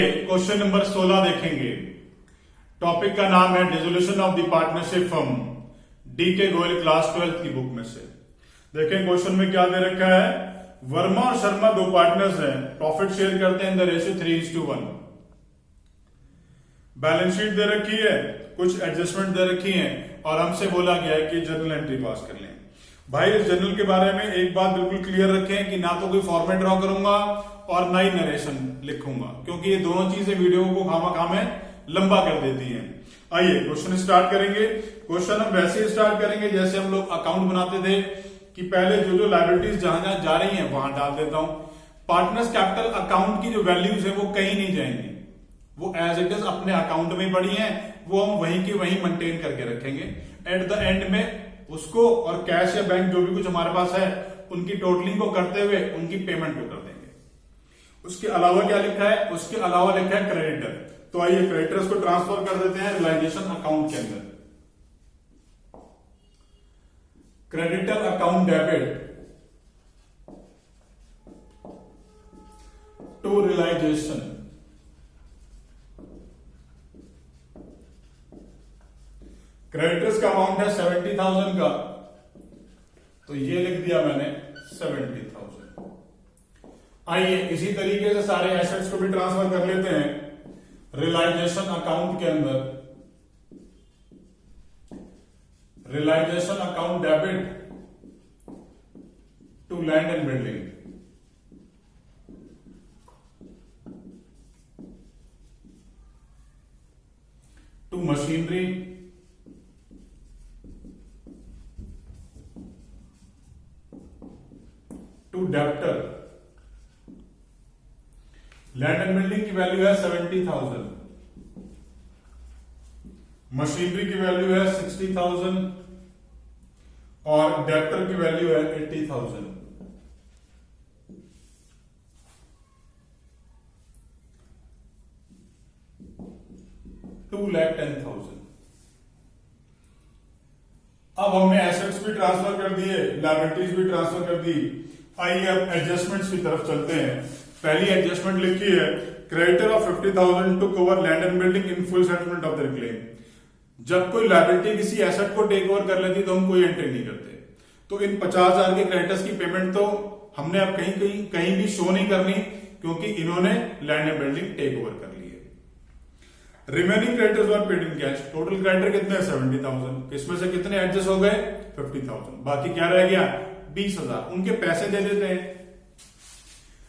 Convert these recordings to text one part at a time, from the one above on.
Question number 16 देखेंगे। Topic का नाम है dissolution of the partnership firm, D के गोयल क्लास 12 की बुक में से। देखें क्वेश्चन में क्या दे रखा है। वर्मा और शर्मा दो पार्टनर्स हैं, प्रॉफिट शेयर करते हैं in the ratio 3:1। Balance sheet दे रखी है, कुछ एडजस्टमेंट दे रखी है और हमसे बोला गया है कि जर्नल एंट्री पास कर लें। भाई इस जर्नल के बारे में एक बात बिल्कुल क्लियर रखें कि ना तो कोई फॉर्मेट ड्रॉ करूंगा और ना ही नरेशन लिखूंगा, क्योंकि ये दोनों चीजें वीडियो को खामा में लंबा कर देती हैं। आइए क्वेश्चन स्टार्ट करेंगे। क्वेश्चन हम वैसे स्टार्ट करेंगे जैसे हम लोग अकाउंट बनाते थे कि पहले जो लायबिलिटीज जहां जहां जा रही हैं वहां डाल देता हूं। पार्टनर्स कैपिटल अकाउंट की जो वैल्यूज है वो कहीं नहीं जाएंगी, वो एज इट इज अपने अकाउंट में पड़ी हैं, वो हम वहीं की वहीं मेंटेन करके रखेंगे। एट द एंड में उसको और कैश या बैंक जो भी कुछ हमारे पास है उनकी टोटलिंग को करते हुए उनकी पेमेंट को कर देंगे। उसके अलावा क्या लिखा है, उसके अलावा लिखा है क्रेडिटर। तो आइए क्रेडिटर्स को ट्रांसफर कर देते हैं रियलाइजेशन अकाउंट के अंदर। Creditor account debit to realization. Creditors का अमाउंट है 70,000 का, तो ये लिख दिया मैंने 70,000। आइए इसी तरीके से सारे एसेट्स को भी ट्रांसफर कर लेते हैं रियलाइजेशन अकाउंट के अंदर। Realization account debit to land and building. To machinery. To debtor. Land and building की वैल्यू है 70,000, मशीनरी की वैल्यू है 60,000 और डेप्टर की वैल्यू है 80,000। $2,10,000। अब हमने एसेट्स भी ट्रांसफर कर दिए, लायबिलिटीज भी ट्रांसफर कर दी। आइए अब एडजस्टमेंट्स की तरफ चलते हैं। पहली एडजस्टमेंट लिखी है creditor of 50,000 to cover land and building in full settlement of their claim. जब कोई लायबिलिटी किसी एसेट को टेक ओवर कर लेती तो हम कोई एंट्री नहीं करते। तो इन 50,000 के क्रेडिटर्स की पेमेंट तो हमने अब कहीं भी शो नहीं करनी, क्योंकि इन्होंने land and building take over कर ली है। Remaining creditors were paid in cash. Total creditor कितने हैं 70,000, इसमें से कितने एडजस्ट हो गए 50,000, बाकी क्या रह गया 20,000। उनके पैसे दे देते हैं।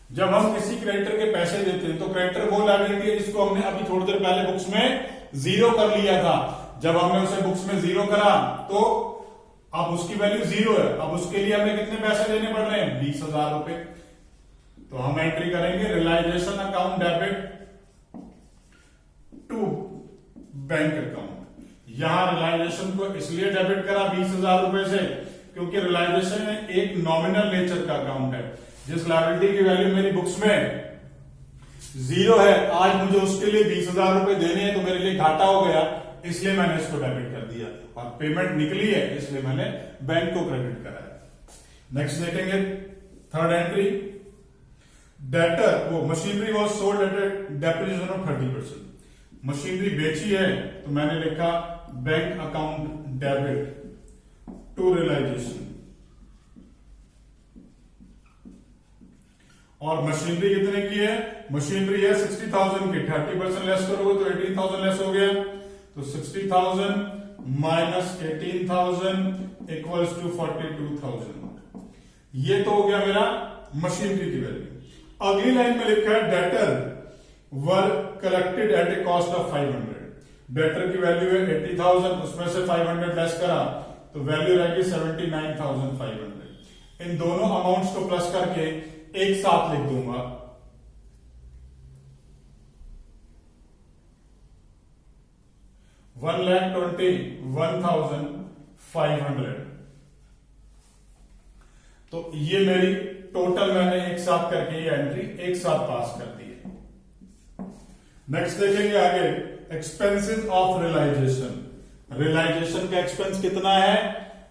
जब हम किसी क्रेडिटर के पैसे देते हैं तो क्रेडिटर वो लायबिलिटी है जिसको हमने अभी थोड़ी देर पहले बुक्स में जीरो कर लिया था। जब हमने उसे बुक्स में जीरो करा तो अब उसकी वैल्यू जीरो है। अब उसके लिए हमें कितने पैसे देने पड़ रहे हैं 20,000 रुपए। तो हम एंट्री करेंगे realization account debit to bank account. यहां रियलाइजेशन को इसलिए डेबिट करा 20,000 रुपए से क्योंकि रियलाइजेशन एक नॉमिनल नेचर का अकाउंट है। जिस लायबिलिटी की वैल्यू मेरी बुक्स में जीरो है, आज मुझे उसके लिए 20,000 रुपए देने हैं तो मेरे लिए घाटा हो गया, इसलिए मैंने इसको डेबिट कर दिया और पेमेंट निकली है इसलिए मैंने बैंक को क्रेडिट करा है। नेक्स्ट देखेंगे थर्ड एंट्री। डेटर वो machinery was sold at depreciation of 30%। Machinery बेची है तो मैंने लिखा bank account debit to realization. और मशीनरी कितने की है, मशीनरी है 60,000 की, 30% लेस करोगे तो 18,000 लेस हो गया। तो 60,000 माइनस 18,000 इक्वल्स टू 42,000। ये तो हो गया मेरा मशीनरी की वैल्यू। अगली लाइन में लिखा है debtor were collected at A cost of 500। Debtor की वैल्यू है 80,000, उसमें से 500 लेस करा तो वैल्यू रहेगी 79,500। इन दोनों अमाउंट्स को प्लस करके एक साथ लिख दूंगा। $1,21,500। तो ये मेरी टोटल मैंने एक साथ करके ये एंट्री एक साथ पास कर दी है। नेक्स्ट देखेंगे आगे एक्सपेंसेस ऑफ रियलाइजेशन। रियलाइजेशन का एक्सपेंस कितना है,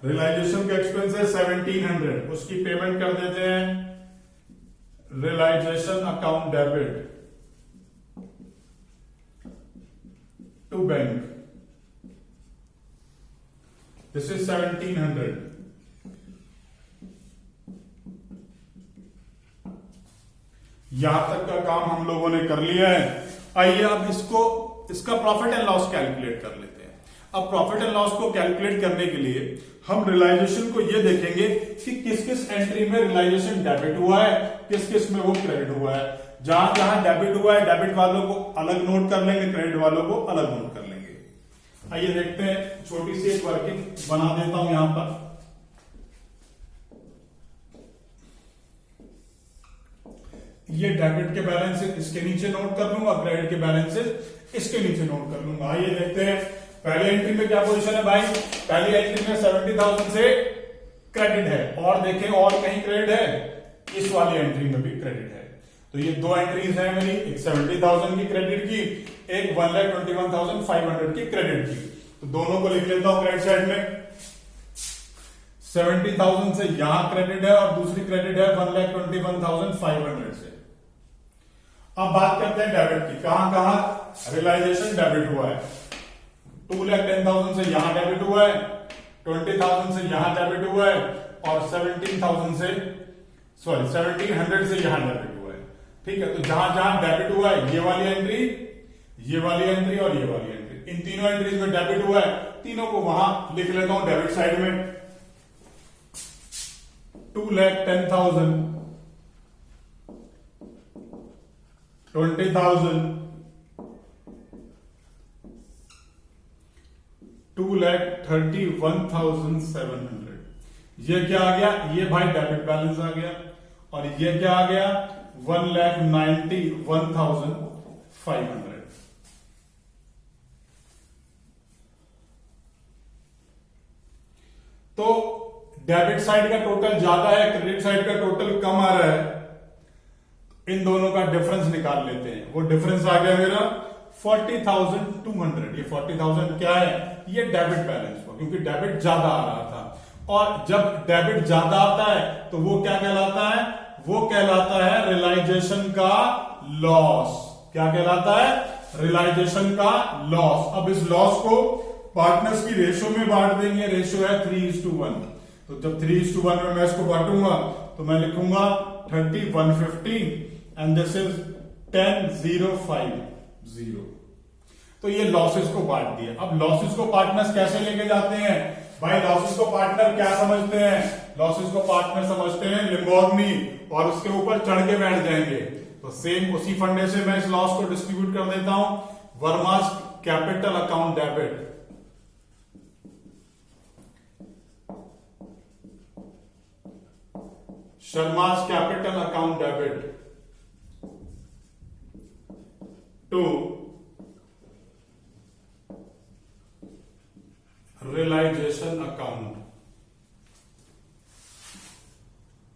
रियलाइजेशन का एक्सपेंस है 1700, उसकी पेमेंट कर देते हैं realization account debit to bank, this is 1700। यहां तक का काम हम लोगों ने कर लिया है। आइए अब इसका प्रॉफिट एंड लॉस कैलकुलेट कर लेते हैं। अब प्रॉफिट एंड लॉस को कैलकुलेट करने के लिए हम रियलाइजेशन को ये देखेंगे कि किस किस एंट्री में रियलाइजेशन डेबिट हुआ है, किस किस में वो क्रेडिट हुआ है। जहां जहां डेबिट हुआ है, डेबिट वालों को अलग नोट कर लेंगे, क्रेडिट वालों को अलग नोट कर लेंगे। आइए देखते हैं, छोटी सी एक वर्किंग बना देता हूं यहां पर। ये डेबिट के बैलेंस इसके नीचे नोट कर लूंगा, क्रेडिट के बैलेंस इसके नीचे नोट कर लूंगा। आइए देखते हैं पहले एंट्री में क्या पोजीशन है भाई। पहली एंट्री में 70,000 से क्रेडिट है, और देखें और कहीं क्रेडिट है, इस वाली एंट्री में भी क्रेडिट है। तो ये दो एंट्रीज है मेरी, एक 70,000 की क्रेडिट की, एक 1,21,500 की क्रेडिट की। तो दोनों को लिख लेता हूं क्रेडिट साइड में। 70,000 से यहां क्रेडिट है और दूसरी क्रेडिट है 1,21,500 से। अब बात करते हैं डेबिट की। कहां कहां रियलाइजेशन डेबिट हुआ है। 2,10,000 से यहां डेबिट हुआ है, 20,000 से यहां डेबिट हुआ है, और 17,000 से 1,700 से यहां डेबिट हुआ है। ठीक है, तो जहां जहां डेबिट हुआ है, ये वाली एंट्री, ये वाली एंट्री और ये वाली एंट्री, इन तीनों एंट्रीज में डेबिट हुआ है, तीनों को वहां लिख लेता हूं डेबिट साइड में। 2,10,000, 20,000, 2,31,700। ये क्या आ गया, ये भाई डेबिट बैलेंस आ गया। और ये क्या आ गया, 1,91,500। तो डेबिट साइड का टोटल ज्यादा है, क्रेडिट साइड का टोटल कम आ रहा है। इन दोनों का डिफरेंस निकाल लेते हैं। वो डिफरेंस आ गया मेरा 40,200। ये 40,000 क्या है, ये डेबिट बैलेंस हुआ, क्योंकि डेबिट ज्यादा आ रहा था। और जब डेबिट ज्यादा आता है तो वो क्या कहलाता है, वो कहलाता है रियलाइजेशन का लॉस। क्या कहलाता है, रियलाइजेशन का लॉस। अब इस लॉस को पार्टनर्स की रेशियो में बांट देंगे। रेशियो है 3:1। तो जब 3:1 में मैं इसको बांटूंगा तो मैं लिखूंगा 30,150 एंड दिस इज 10,050। तो ये लॉसेस को बांट दिया। अब लॉसेस को पार्टनर्स कैसे लेके जाते हैं भाई। लॉसेस को पार्टनर क्या समझते हैं, लॉसेस को पार्टनर समझते हैं लिम्बोर्गनी, और उसके ऊपर चढ़ के बैठ जाएंगे। तो सेम उसी फंडे से मैं इस लॉस को डिस्ट्रीब्यूट कर देता हूं। वर्मास कैपिटल अकाउंट डेबिट, शर्मा's capital account debit to realization account.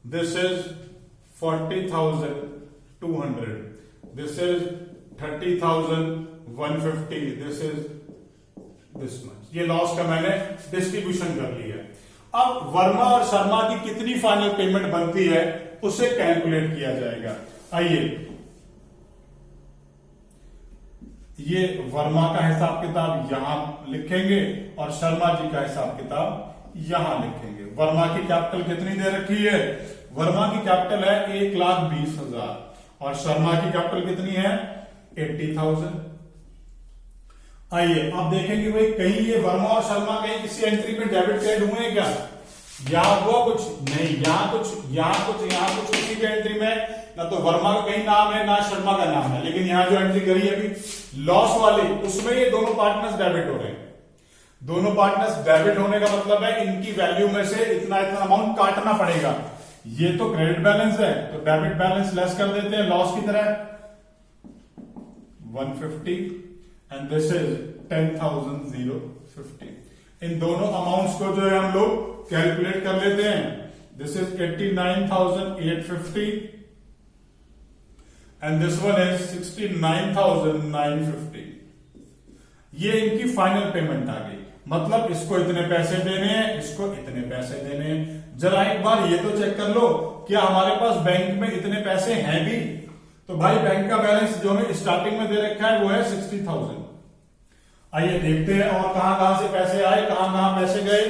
This is 40,200. This is 30,150. This is this much. ये लॉस का मैंने डिस्ट्रीब्यूशन कर लिया है। अब वर्मा और शर्मा की कितनी फाइनल पेमेंट बनती है उसे कैलकुलेट किया जाएगा। आइए, ये वर्मा का हिसाब किताब यहां लिखेंगे और शर्मा जी का हिसाब किताब यहां लिखेंगे। वर्मा की कैपिटल कितनी दे रखी है, वर्मा की कैपिटल है 1,20,000 और शर्मा की कैपिटल कितनी है 80,000। आइए अब देखेंगे भाई कहीं ये वर्मा और शर्मा कहीं किसी एंट्री में डेबिट क्रेडिट हुए हैं क्या। यहां हुआ कुछ नहीं, यहां कुछ किसी भी एंट्री में ना तो वर्मा का कहीं नाम है ना शर्मा का नाम है। लेकिन यहां जो एंट्री करी है अभी लॉस वाली, उसमें ये दोनों पार्टनर्स डेबिट हो रहे हैं। दोनों पार्टनर्स डेबिट होने का मतलब है इनकी वैल्यू में से इतना इतना अमाउंट काटना पड़ेगा। ये तो क्रेडिट बैलेंस है तो डेबिट बैलेंस लेस कर देते हैं लॉस की तरह 150 एंड दिस इज 10,050। इन दोनों अमाउंट्स को जो है हम लोग कैलकुलेट कर लेते हैं। This is 89,850 and this one is 69,950। ये इनकी फाइनल पेमेंट आ गई। मतलब इसको इतने पैसे देने हैं, इसको इतने पैसे देने हैं। जरा एक बार ये तो चेक कर लो क्या हमारे पास बैंक में इतने पैसे हैं भी। तो भाई बैंक का बैलेंस जो हमें स्टार्टिंग में दे रखा है वो है 60,000। आइए देखते हैं और कहां कहां से पैसे आए, कहां कहां पैसे गए।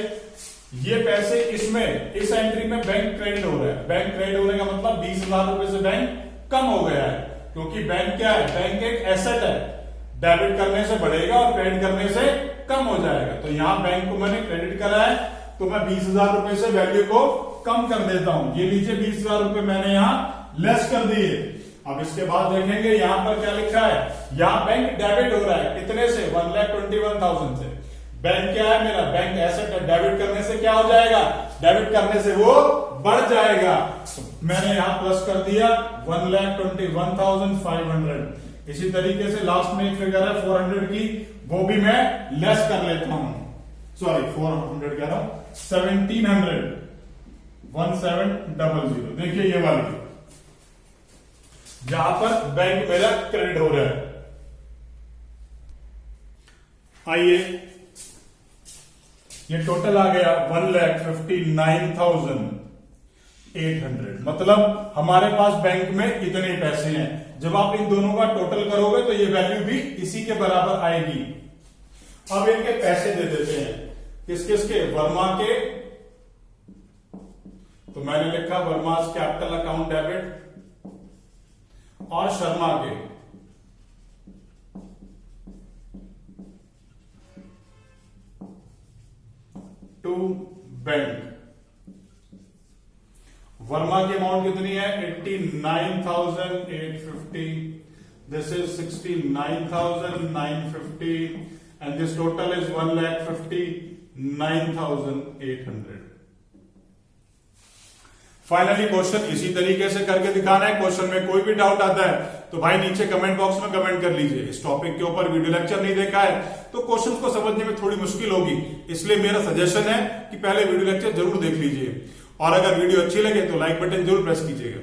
ये पैसे इसमें इस एंट्री में बैंक क्रेडिट हो रहा है। बैंक क्रेडिट होने का मतलब 20,000 रुपए से बैंक कम हो गया है, क्योंकि बैंक क्या है, बैंक एक एसेट है, डेबिट करने से बढ़ेगा और क्रेडिट करने से कम हो जाएगा। तो यहां बैंक को मैंने क्रेडिट करा है, तो मैं 20,000 रुपए से वैल्यू को कम कर देता हूं। ये नीचे 20,000 रुपए मैंने यहां लेस कर दिए। अब इसके बाद देखेंगे यहां पर क्या लिखा है, यहां बैंक डेबिट हो रहा है, कितने से, 1,21,000 से। बैंक क्या है मेरा, बैंक एसेट है, डेबिट करने से क्या हो जाएगा, डेबिट करने से वो बढ़ जाएगा। मैंने यहां प्लस कर दिया 1,21,500। इसी तरीके से लास्ट में एक फिगर है 400 की, वो भी मैं लेस कर लेता हूं, सॉरी 400 कह रहा हूं, 1,700, 1700। देखिए ये वाली जहां पर बैंक मेरा क्रेडिट हो रहा है। आइए ये टोटल आ गया 1,59,800। मतलब हमारे पास बैंक में इतने पैसे हैं। जब आप इन दोनों का टोटल करोगे तो ये वैल्यू भी इसी के बराबर आएगी। अब इनके पैसे दे देते हैं, किस किस के, वर्मा के, तो मैंने लिखा वर्मा's कैपिटल अकाउंट डेबिट, और शर्मा के। To bank. वर्मा की अमाउंट कितनी है, 89,850। This is 69,950 and this total is 1,59,800। Finally question इसी तरीके से करके दिखाना है। क्वेश्चन में कोई भी डाउट आता है तो भाई नीचे कमेंट बॉक्स में कमेंट कर लीजिए। इस टॉपिक के ऊपर वीडियो लेक्चर नहीं देखा है तो क्वेश्चंस को समझने में थोड़ी मुश्किल होगी, इसलिए मेरा सजेशन है कि पहले वीडियो लेक्चर जरूर देख लीजिए, और अगर वीडियो अच्छी लगे तो लाइक बटन जरूर प्रेस कीजिएगा।